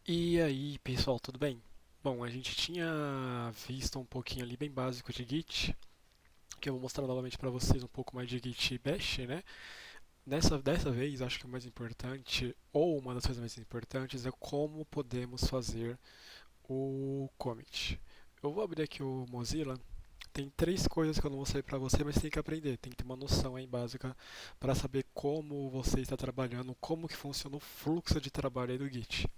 E aí, pessoal, tudo bem? Bom, a gente tinha visto um pouquinho ali bem básico de Git, que eu vou mostrar novamente para vocês um pouco mais de Git Bash, né? Dessa vez, acho que o mais importante, ou uma das coisas mais importantes, é como podemos fazer o commit. Eu vou abrir aqui o Mozilla. Tem três coisas que eu não vou mostrei para você, mas tem que aprender, tem que ter uma noção aí básica para saber como você está trabalhando, como que funciona o fluxo de trabalho aí do Git.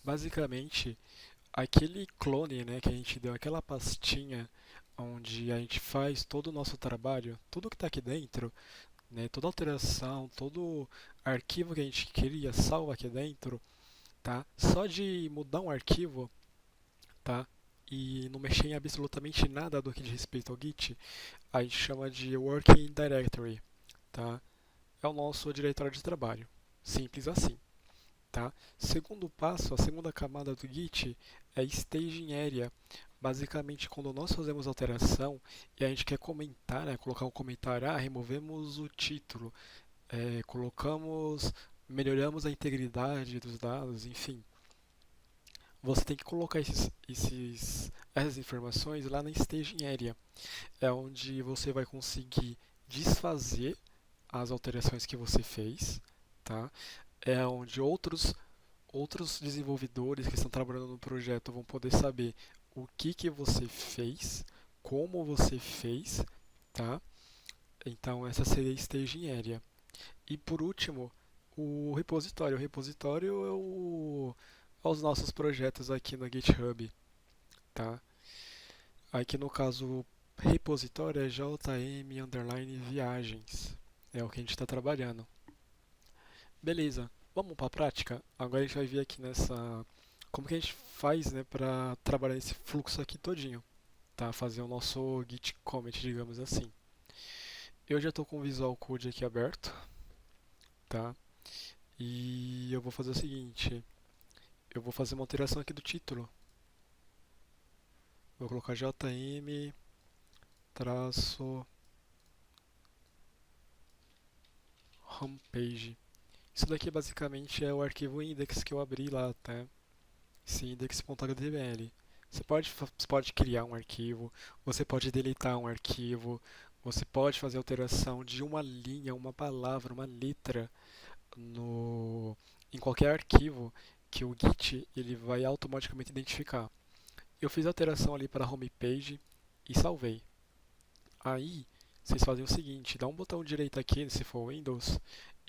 Basicamente, aquele clone, né, que a gente deu, aquela pastinha onde a gente faz todo o nosso trabalho, tudo que está aqui dentro, né, toda alteração, todo arquivo que a gente cria, salva aqui dentro, tá? Só de mudar um arquivo, tá? E não mexer em absolutamente nada do que diz respeito ao Git, a gente chama de Working Directory, tá? É o nosso diretório de trabalho. Simples assim. Tá? Segundo passo, a segunda camada do Git é staging area. Basicamente, quando nós fazemos alteração e a gente quer comentar, né, colocar um comentário, removemos o título, melhoramos a integridade dos dados, enfim. Você tem que colocar essas informações lá na staging area. É onde você vai conseguir desfazer as alterações que você fez, tá? É onde outros desenvolvedores que estão trabalhando no projeto vão poder saber o que você fez, como você fez, tá? Então essa seria a staging area. E por último, o repositório. O repositório é os nossos projetos aqui no GitHub, tá? Aqui no caso, repositório é JM underline viagens. É o que a gente está trabalhando. Beleza, vamos para a prática? Agora a gente vai ver aqui nessa como que a gente faz, né, para trabalhar esse fluxo aqui todinho, tá? Fazer o nosso git commit, digamos assim. Eu já estou com o Visual Code aqui aberto, tá? E eu vou fazer o seguinte, eu vou fazer uma alteração aqui do título. Vou colocar jm traço homepage. Isso daqui basicamente é o arquivo index que eu abri lá, tá? Esse index.html. Você pode criar um arquivo, você pode deletar um arquivo, você pode fazer alteração de uma linha, uma palavra, uma letra no, em qualquer arquivo que o Git ele vai automaticamente identificar. Eu fiz a alteração ali para a homepage e salvei. Aí vocês fazem o seguinte, dá um botão direito aqui, se for Windows,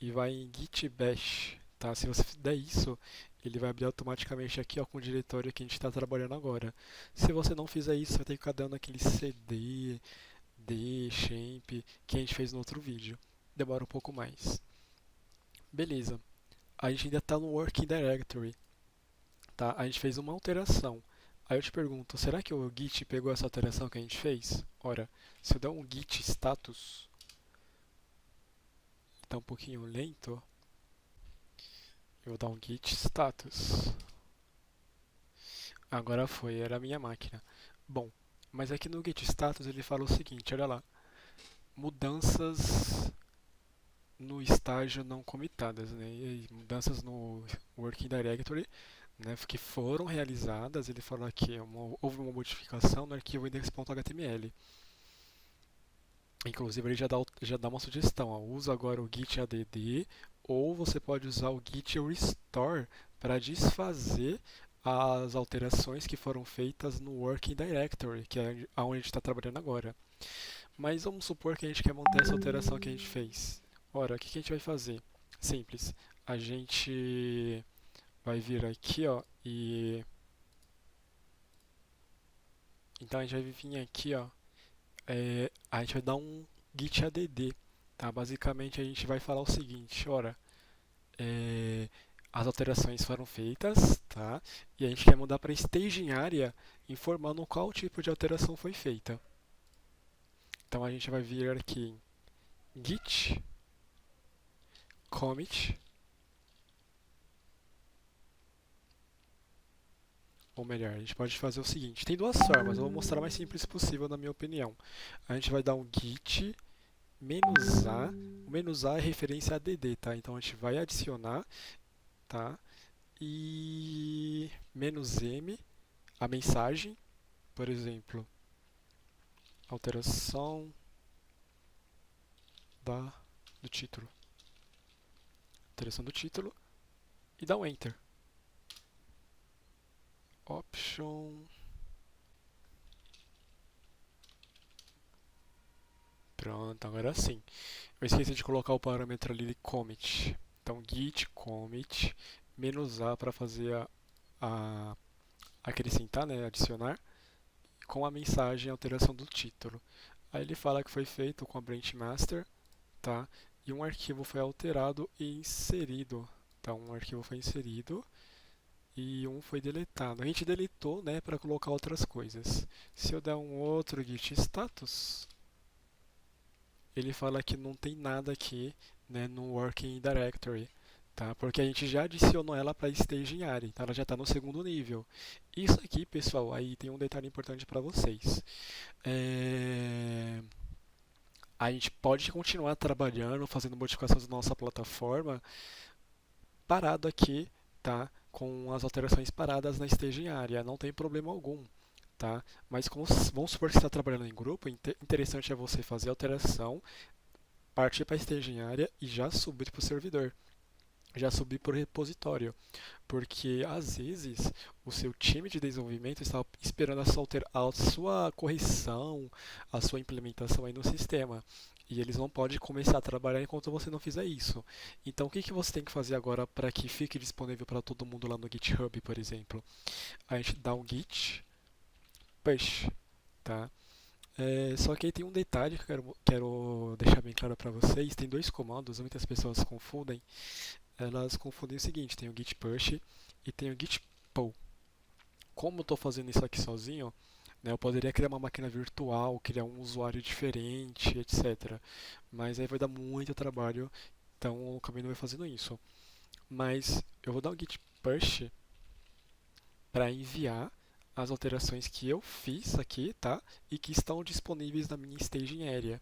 e vai em Git Bash, tá? Se você der isso, ele vai abrir automaticamente aqui ó, com o diretório que a gente está trabalhando agora. Se você não fizer isso, vai ter que ficar dando aquele cd, d, champ, que a gente fez no outro vídeo. Demora um pouco mais. Beleza. A gente ainda está no Working Directory, tá? A gente fez uma alteração. Aí eu te pergunto, será que o Git pegou essa alteração que a gente fez? Ora, se eu der um Git status, está um pouquinho lento, eu vou dar um git status. Agora foi, era a minha máquina. Bom, mas aqui no git status ele fala o seguinte, olha lá, mudanças no estágio não comitadas, né? E mudanças no working directory, né, que foram realizadas. Ele fala aqui, houve uma modificação no arquivo index.html. Inclusive ele já dá uma sugestão, ó, usa agora o git add ou você pode usar o git restore para desfazer as alterações que foram feitas no working directory, que é onde a gente está trabalhando agora. Mas vamos supor que a gente quer manter essa alteração que a gente fez. Ora, o que a gente vai fazer? Simples. A gente vai vir aqui, ó, e então a gente vai vir aqui, ó, a gente vai dar um git add, tá? Basicamente a gente vai falar o seguinte, ora, é, as alterações foram feitas, tá? E a gente quer mudar para staging area, informando qual tipo de alteração foi feita. Então a gente vai vir aqui em git commit, ou melhor, a gente pode fazer o seguinte, tem duas formas, eu vou mostrar a mais simples possível na minha opinião. A gente vai dar um git -a, o -a é referência a dd, tá? Então a gente vai adicionar, tá? e "-m", a mensagem, por exemplo, alteração do título. Alteração do título e dá um Enter. Option. Pronto, agora sim. Eu esqueci de colocar o parâmetro ali de commit. Então git commit "-a" para fazer a acrescentar, né, adicionar, com a mensagem alteração do título. Aí ele fala que foi feito com a branch master, tá? E um arquivo foi alterado e inserido. Então, um arquivo foi inserido e um foi deletado. A gente deletou, né, para colocar outras coisas. Se eu der um outro git status, ele fala que não tem nada aqui, né, no working directory, tá? Porque a gente já adicionou ela para staging area, então ela já está no segundo nível. Isso aqui, pessoal, aí tem um detalhe importante para vocês. A gente pode continuar trabalhando, fazendo modificações na nossa plataforma, parado aqui, tá? Com as alterações paradas na staging area, não tem problema algum, tá? Mas vamos supor que você está trabalhando em grupo, interessante é você fazer a alteração, partir para a staging area e já subir para o servidor, já subir para o repositório, porque às vezes o seu time de desenvolvimento está esperando a sua correção, a sua implementação aí no sistema. E eles não podem começar a trabalhar enquanto você não fizer isso. Então, o que que você tem que fazer agora para que fique disponível para todo mundo lá no GitHub, por exemplo? A gente dá um git push, tá? Só que aí tem um detalhe que eu quero deixar bem claro para vocês. Tem dois comandos, muitas pessoas confundem. Elas confundem o seguinte: tem o git push e tem o git pull. Como eu estou fazendo isso aqui sozinho, né, eu poderia criar uma máquina virtual, criar um usuário diferente, etc. Mas aí vai dar muito trabalho, então eu acabei não fazendo isso. Mas eu vou dar um git push para enviar as alterações que eu fiz aqui, tá? E que estão disponíveis na minha staging area,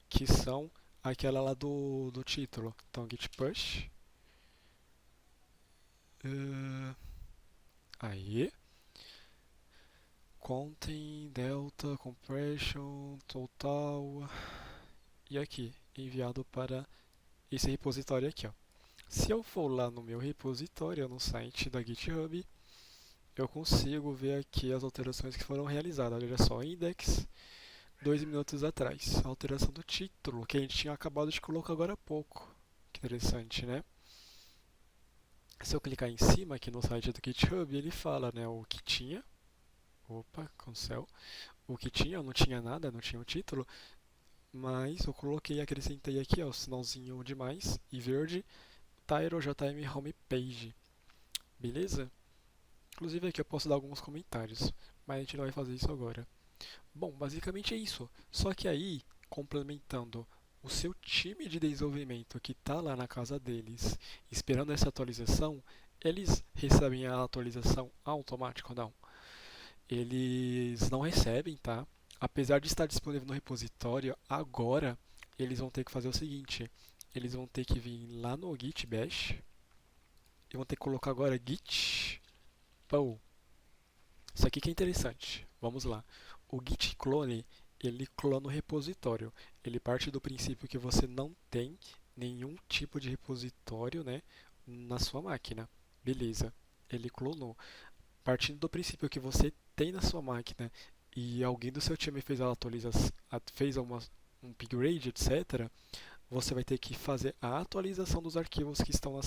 que são aquela lá do título. Então git push. Aí. Content, delta, compression, total. E aqui, enviado para esse repositório aqui, ó. Se eu for lá no meu repositório, no site da GitHub, eu consigo ver aqui as alterações que foram realizadas. Olha só, index, 2 minutos atrás. A alteração do título, que a gente tinha acabado de colocar agora há pouco. Que interessante, né? Se eu clicar em cima aqui no site do GitHub, ele fala, né, o que tinha. Opa, cancel. O que tinha, eu não tinha nada, não tinha o título. Mas eu coloquei, acrescentei aqui, ó, o sinalzinho de mais e verde, Tyro JM Homepage. Beleza? Inclusive aqui eu posso dar alguns comentários, mas a gente não vai fazer isso agora. Bom, basicamente é isso. Só que aí, complementando, o seu time de desenvolvimento que está lá na casa deles, esperando essa atualização, eles recebem a atualização automática ou não? Eles não recebem, tá? Apesar de estar disponível no repositório, agora eles vão ter que fazer o seguinte: eles vão ter que vir lá no Git Bash e vão ter que colocar agora Git pull. Isso aqui que é interessante. Vamos lá. O Git clone, ele clona o repositório. Ele parte do princípio que você não tem nenhum tipo de repositório, né, na sua máquina. Beleza. Ele clonou. Partindo do princípio que você tem na sua máquina e alguém do seu time fez a atualização, fez um upgrade, etc., você vai ter que fazer a atualização dos arquivos que estão na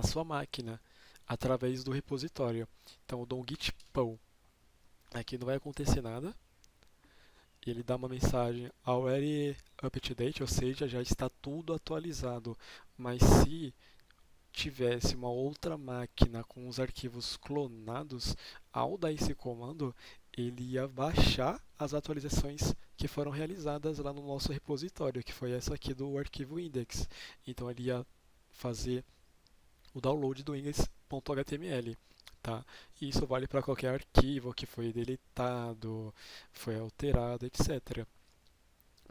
sua máquina através do repositório. Então eu dou um git pull. Aqui não vai acontecer nada. Ele dá uma mensagem already up to date, ou seja, já está tudo atualizado. Mas se tivesse uma outra máquina com os arquivos clonados, ao dar esse comando, ele ia baixar as atualizações que foram realizadas lá no nosso repositório, que foi essa aqui do arquivo index. Então ele ia fazer o download do index.html. Tá? E isso vale para qualquer arquivo que foi deletado, foi alterado, etc.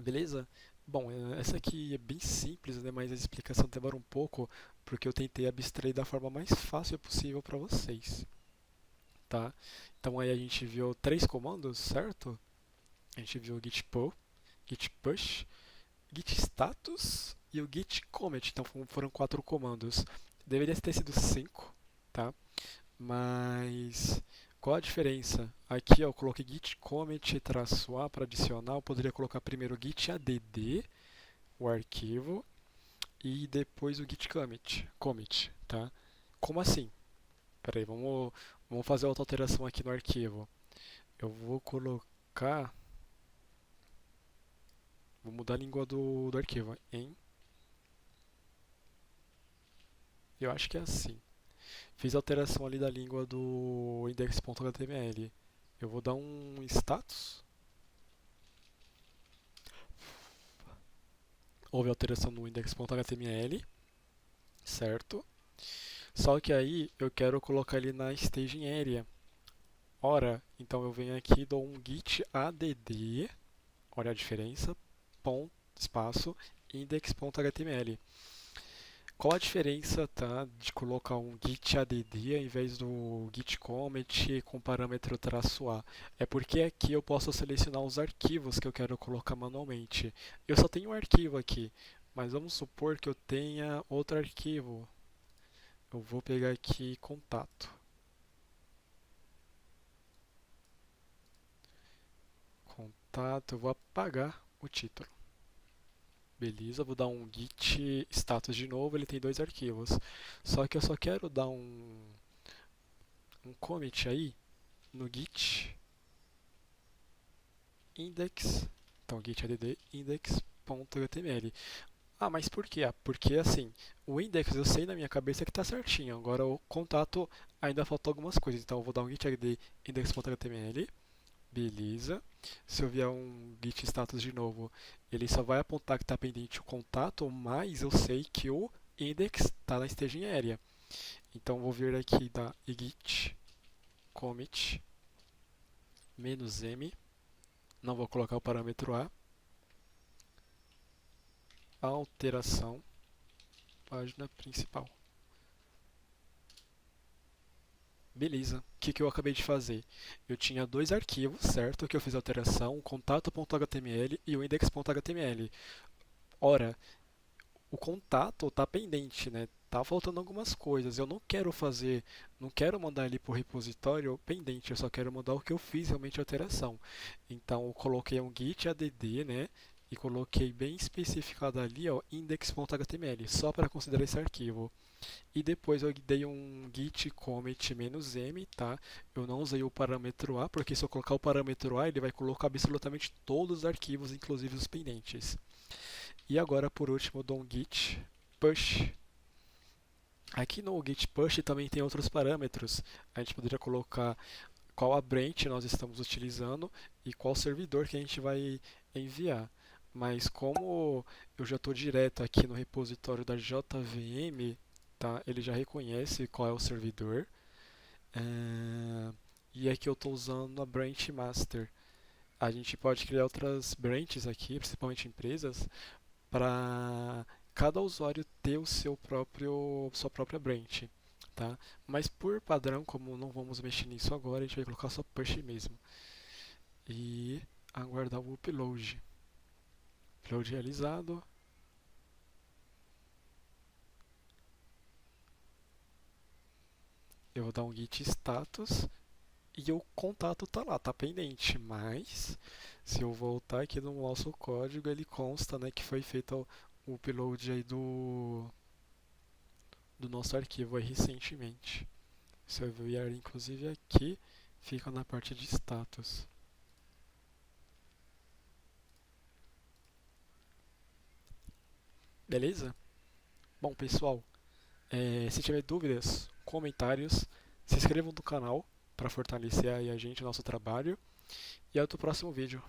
Beleza? Bom, essa aqui é bem simples, né, mas a explicação demora um pouco porque eu tentei abstrair da forma mais fácil possível para vocês, tá? Então aí a gente viu três comandos, certo? A gente viu o git pull, git push, git status e o git commit. Então foram quatro comandos. Deveria ter sido cinco, tá? Mas qual a diferença? Aqui ó, eu coloquei git commit traço A para adicionar. Eu poderia colocar primeiro o git add, o arquivo, e depois o git commit, tá? Como assim? Peraí, vamos fazer outra alteração aqui no arquivo. Eu vou colocar, vou mudar a língua do arquivo, eu acho que é assim. Fiz alteração ali da língua do index.html. Eu vou dar um status. Houve alteração no index.html, certo? Só que aí eu quero colocar ele na staging area. Ora, então eu venho aqui e dou um git add, olha a diferença, ponto, espaço, index.html. Qual a diferença, tá, de colocar um git add ao invés do git commit com parâmetro traço A? É porque aqui eu posso selecionar os arquivos que eu quero colocar manualmente. Eu só tenho um arquivo aqui, mas vamos supor que eu tenha outro arquivo. Eu vou pegar aqui contato. Contato, eu vou apagar o título. Beleza, vou dar um git status de novo, ele tem dois arquivos. Só que eu só quero dar um commit aí no git index, então git add index.html. Ah, mas por quê? Ah, porque assim, o index eu sei na minha cabeça que está certinho, agora o contato ainda faltou algumas coisas, então eu vou dar um git add index.html, beleza. Se eu vier um git status de novo, ele só vai apontar que está pendente o contato, mas eu sei que o index está na staging area. Então vou vir aqui da git commit "-m", não vou colocar o parâmetro A, alteração, página principal. Beleza, o que eu acabei de fazer? Eu tinha dois arquivos, certo? Que eu fiz alteração, o contato.html e o index.html. Ora, o contato está pendente, né? Tá faltando algumas coisas. Eu não quero fazer, não quero mandar ele para o repositório pendente, eu só quero mandar o que eu fiz realmente a alteração. Então eu coloquei um git add, né? E coloquei bem especificado ali, ó, index.html, só para considerar esse arquivo. E depois eu dei um git commit "-m", tá? Eu não usei o parâmetro A, porque se eu colocar o parâmetro A, ele vai colocar absolutamente todos os arquivos, inclusive os pendentes. E agora, por último, eu dou um git push. Aqui no git push também tem outros parâmetros. A gente poderia colocar qual a branch nós estamos utilizando e qual servidor que a gente vai enviar. Mas como eu já estou direto aqui no repositório da JVM, tá? Ele já reconhece qual é o servidor. E aqui eu estou usando a branch master. A gente pode criar outras branches aqui, principalmente empresas, para cada usuário ter o sua própria branch, tá? Mas por padrão, como não vamos mexer nisso agora, a gente vai colocar só push mesmo e aguardar o upload. Upload realizado. Eu vou dar um git status e o contato tá lá, tá pendente, mas se eu voltar aqui no nosso código, ele consta, né, que foi feito o upload aí do nosso arquivo aí recentemente. Se eu vier inclusive aqui, fica na parte de status. Beleza? Bom, pessoal, se tiver dúvidas, comentários, se inscrevam no canal para fortalecer aí a gente, o nosso trabalho. E até o próximo vídeo.